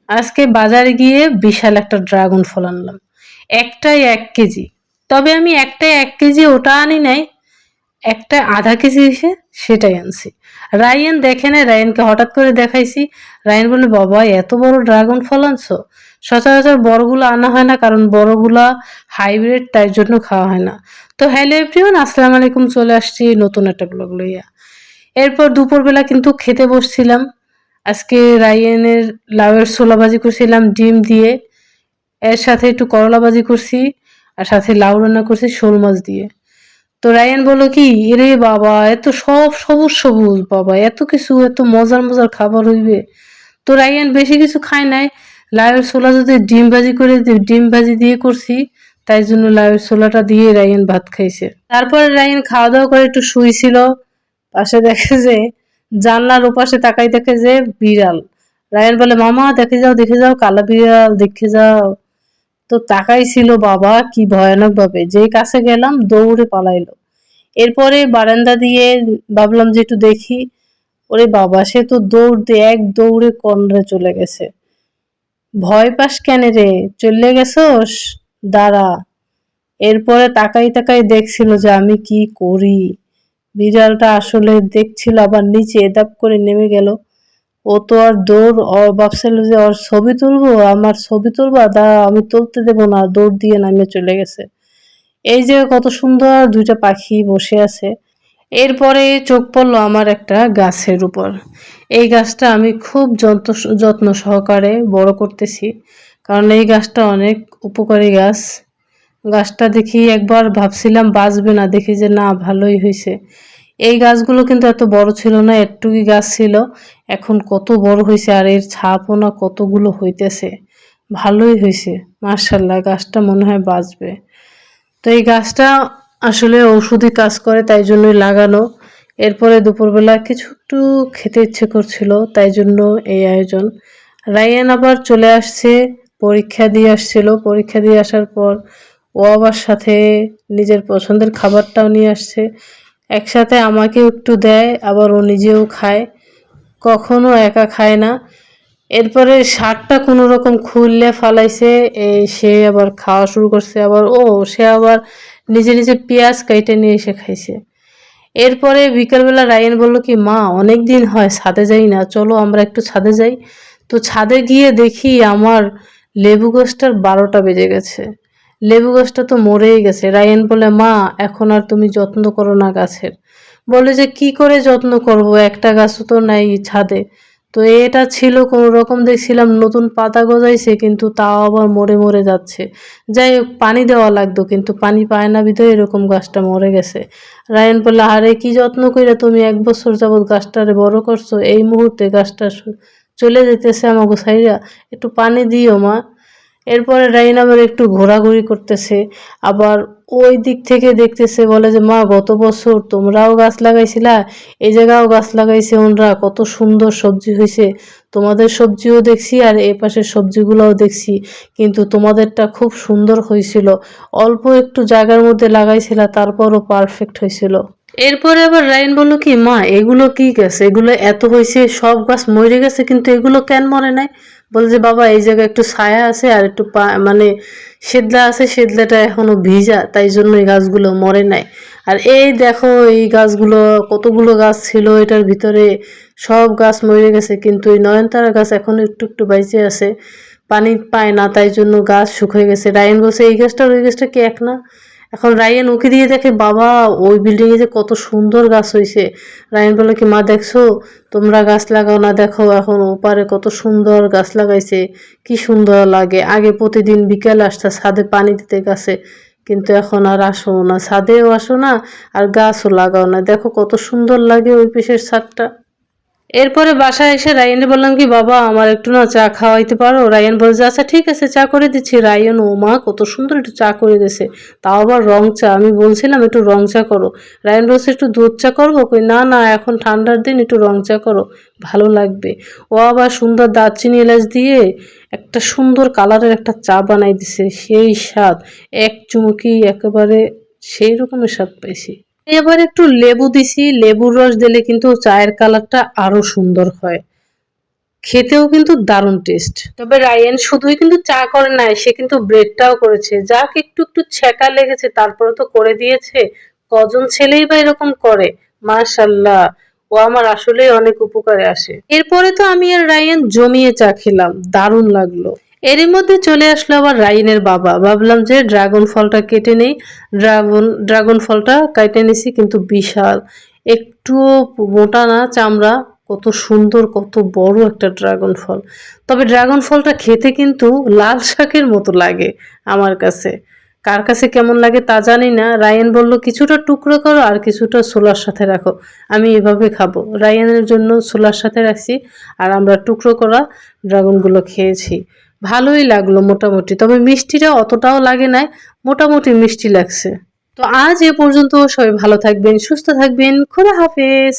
আজকে বাজারে গিয়ে বিশাল একটা ড্রাগন ফল আনলাম। একটাই ১ কেজি। তবে আমি একটাই ১ কেজি ওটা আনি নাই, একটা আধা কেজি এসে সেটাই আনছি। রায়ান দেখে নাই, রায়ানকে হঠাৎ করে দেখাইছি। রায়ান বলে, বাবা এত বড় ড্রাগন ফল আনছো। সচরাচর বড়গুলো আনা হয় না, কারণ বড়গুলা হাইব্রিড, তাই জন্য খাওয়া হয় না। তো হ্যালো এভরিওয়ান, আসসালামু আলাইকুম। চলে আসছি নতুন একটা ব্লগ লইয়া। এরপর দুপুরবেলা কিন্তু খেতে বসছিলাম। আজকে রায়ানের লাউয়ের ছোলা ভাজি করছিলাম ডিম দিয়ে, এর সাথে একটু করলা ভাজি করছি, আর সাথে লাউ রান্না করছি শোল মাছ দিয়ে। তো রায়ান বলল কি, এরে বাবা এত সব সবুজ সবুজ, বাবা এত কিছু, এত মজার মজার খাবার হইবে। তো রায়ান বেশি কিছু খায় নাই। লাউয়ের ছোলা যদি ডিম ভাজি দিয়ে করছি, তাই জন্য লাউয়ের ছোলাটা দিয়ে রায়ান ভাত খাইছে। তারপর রায়ান খাওয়া দাওয়া করে একটু শুইছিল। পাশে দেখে যে, জানলার ওপাশে তাকাই দেখে যে বিড়াল। রায়ান বলে, মামা দেখে যাও কালা বিড়াল, দেখে যাও। তো তাকাইছিল, বাবা কি ভয়ানক ভাবে, যেই কাছে গেলাম দৌড়ে পালাইলো। এরপরে বারান্দা দিয়ে ভাবলাম যে একটু দেখি। ওরে বাবা, সে তো এক দৌড়ে কর্নারে চলে গেছে। ভয় পাস কেন রে, চলে গেছোস, দাঁড়া। এরপরে তাকাই তাকাই দেখছিল যে আমি কি করি। বিড়ালটা আসলে দেখছিল, আবার নিচে এদাপ করে নেমে গেল। ও তো আর ভাবছিল যে ওর ছবি তুলবো, আমার ছবি তুলবা, দাঁড়া আমি তুলতে দেবো না, দৌড় দিয়ে নামিয়ে চলে গেছে। এই যে কত সুন্দর দুইটা পাখি বসে আছে। এরপরে চোখ পড়লো আমার একটা গাছের উপর। এই গাছটা আমি খুব যত্ন সহকারে বড় করতেছি, কারণ এই গাছটা অনেক উপকারী গাছ। গাছটা দেখি একবার ভাবছিলাম বাঁচবে না, দেখি যে না, ভালোই হয়েছে। এই গাছগুলো কিন্তু এত বড় ছিল না, একটুকুই গাছ ছিল। এখন কত বড় হয়েছে, আর এর ছাপও না কতগুলো হইতেছে। ভালোই হয়েছে, মার্শাল্লাহ, গাছটা মনে হয় বাঁচবে। তো এই গাছটা আসলে ঔষধি কাজ করে, তাই জন্যই লাগানো। এরপরে দুপুরবেলা কিছু একটু খেতে ইচ্ছে করছিল, তাই জন্য এই আয়োজন। রায়ান আবার চলে আসছে, পরীক্ষা দিয়ে আসছিল। পরীক্ষা দিয়ে আসার পর ও আবার সাথে নিজের পছন্দের খাবারটাও নিয়ে আসছে। একসাথে আমাকেও একটু দেয়, আবার ও নিজেও খায়। কখনো একা খায় না। এরপরে শাকটা কোনো রকম খুললে ফালাইছে, সে আবার খাওয়া শুরু করছে। আবার সে আবার নিজে নিজে পেঁয়াজ কাইটে নিয়ে এসে খাইছে। এরপরে বিকালবেলা রায়ান বলল কি, মা অনেক দিন হয় ছাদে যাই না, চলো আমরা একটু ছাদে যাই। তো ছাদে গিয়ে দেখি আমার লেবু গাছটার 12টা বেজে গেছে। লেবু গাছটা তো মরেই গেছে। রায়ান বলে, মা এখন আর তুমি যত্ন করো না গাছের। বলে যে কি করে যত্ন করব, একটা গাছও তো নাই ছাদে। তো এটা ছিল কোনো রকম, দেখছিলাম নতুন পাতা গজাইছে, কিন্তু তাও আবার মরে মরে যাচ্ছে। যাই হোক, পানি দেওয়া লাগতো, কিন্তু পানি পায় না বিধে এরকম গাছটা মরে গেছে। রায়ান বলল, আরে কি যত্ন কইরা তুমি 1 বছর যাবৎ গাছটারে বড় করছো, এই মুহূর্তে গাছটা চলে যেতেছে আমাকে ছাইরা, একটু পানি দিও মা। এরপরে রাইন আবার একটু ঘোরাঘুরি করতেছে, আবার ওই দিক থেকে দেখতেছে। বলে যে, মা গত বছর তোমরাও গাছ লাগাইছিলা, এই জায়গাও গাছ লাগাইছে ওনরা, কত সুন্দর সবজি হয়েছে। তোমাদের সবজিও দেখছি আর এ পাশের সবজিগুলোও দেখছি, কিন্তু তোমাদেরটা খুব সুন্দর হয়েছিল। অল্প একটু জায়গার মধ্যে লাগাইছিলা, তারপরও পারফেক্ট হয়েছিল। এরপরে আবার রাইন বলল কি, মা এগুলো কি গাছ, এগুলো এত হয়েছে, সব গাছ মরে গেছে, কিন্তু এগুলো কেন মরে নাই? বলে যে, বাবা এই জায়গায় একটু ছায়া আছে, আর একটু মানে সেদলা আছে, সেদলাটা এখনো ভিজা, তাই জন্য এই গাছগুলো মরে নাই। আর এই দেখো, এই গাছগুলো কতগুলো গাছ ছিল এটার ভিতরে, সব গাছ মরে গেছে, কিন্তু এই নয়নতারা গাছ এখনো একটু একটু বাইচে আছে। পানি পায় না, তাই জন্য গাছ শুকিয়ে গেছে। রায়ান বলছে, এই গাছটা ওই গাছটা কি এক না? এখন রায়ান উকি দিয়ে দেখে, বাবা ওই বিল্ডিং এ যে কত সুন্দর গাছ হয়েছে। রায়ান বলে কি, মা দেখছো, তোমরা গাছ লাগাও না, দেখো এখন ওপারে কত সুন্দর গাছ লাগাইছে, কি সুন্দর লাগে। আগে প্রতিদিন বিকেল আসতা ছাদে পানি দিতে গাছে, কিন্তু এখন আর আসো না, ছাদেও আসো না, আর গাছও লাগাও না, দেখো কত সুন্দর লাগে ওই পিসের ছাদটা। এরপরে বাসায় এসে রায়ানকে বললাম কি, বাবা আমার একটু না চা খাওয়াইতে পারো? রায়ান বলে যে, আচ্ছা ঠিক আছে, চা করে দিচ্ছি। রায়ান, ও মা কত সুন্দর একটু চা করে দিয়েছে, তাও আবার রং চা। আমি বলছিলাম একটু রং চা করো। রায়ান বলছে, একটু দুধ চা করবো? কই না না, এখন ঠান্ডার দিন, একটু রং চা করো, ভালো লাগবে। ও আবার সুন্দর দারচিনি এলাচ দিয়ে একটা সুন্দর কালারের একটা চা বানাই দিছে, সেই স্বাদ, এক চুমুকি একেবারে সেই রকমের স্বাদ পাইছি। এবার একটু লেবু দিছি, লেবুর রস দিলে কিন্তু চায়ের কালারটা আরো সুন্দর হয়। খেতেও কিন্তু দারুণ টেস্ট। তবে রায়ান শুধুই কিন্তু চা করে নাই, সে কিন্তু ব্রেডটাও করেছে। যাক একটু একটু ছ্যাঁকা লেগেছে, তারপরে তো করে দিয়েছে। কজন ছেলেই বা এরকম করে, মাশাল্লাহ। ও আমার আসলেই অনেক উপকারে আসে। এরপরে তো আমি আর রায়ান জমিয়ে চা খেলাম, দারুণ লাগলো। এরই মধ্যে চলে আসলো আবার রাইনের বাবা। ভাবলাম যে ড্রাগন ফলটা কেটে নেই। ড্রাগন ফলটা কেটে নিছি, কিন্তু বিশাল, একটুও মোটা না চামড়া, কত সুন্দর, কত বড় একটা ড্রাগন ফল। তবে ড্রাগন ফলটা খেতে কিন্তু লাল শাকের মতো লাগে আমার কাছে। কার কাছে কেমন লাগে তা জানি না। রায়ান বলল কিছুটা টুকরো করো আর কিছুটা ছোলার সাথে রাখো, আমি এভাবে খাবো। রায়ানের জন্য ছোলার সাথে রাখছি, আর আমরা টুকরো করা ড্রাগনগুলো খেয়েছি। ভালোই লাগলো মোটামুটি, তবে মিষ্টিটা অতটাও লাগে নাই, মোটামুটি মিষ্টি লাগছে। তো আজ এ পর্যন্ত, সবাই ভালো থাকবেন, সুস্থ থাকবেন, খোদা হাফেজ।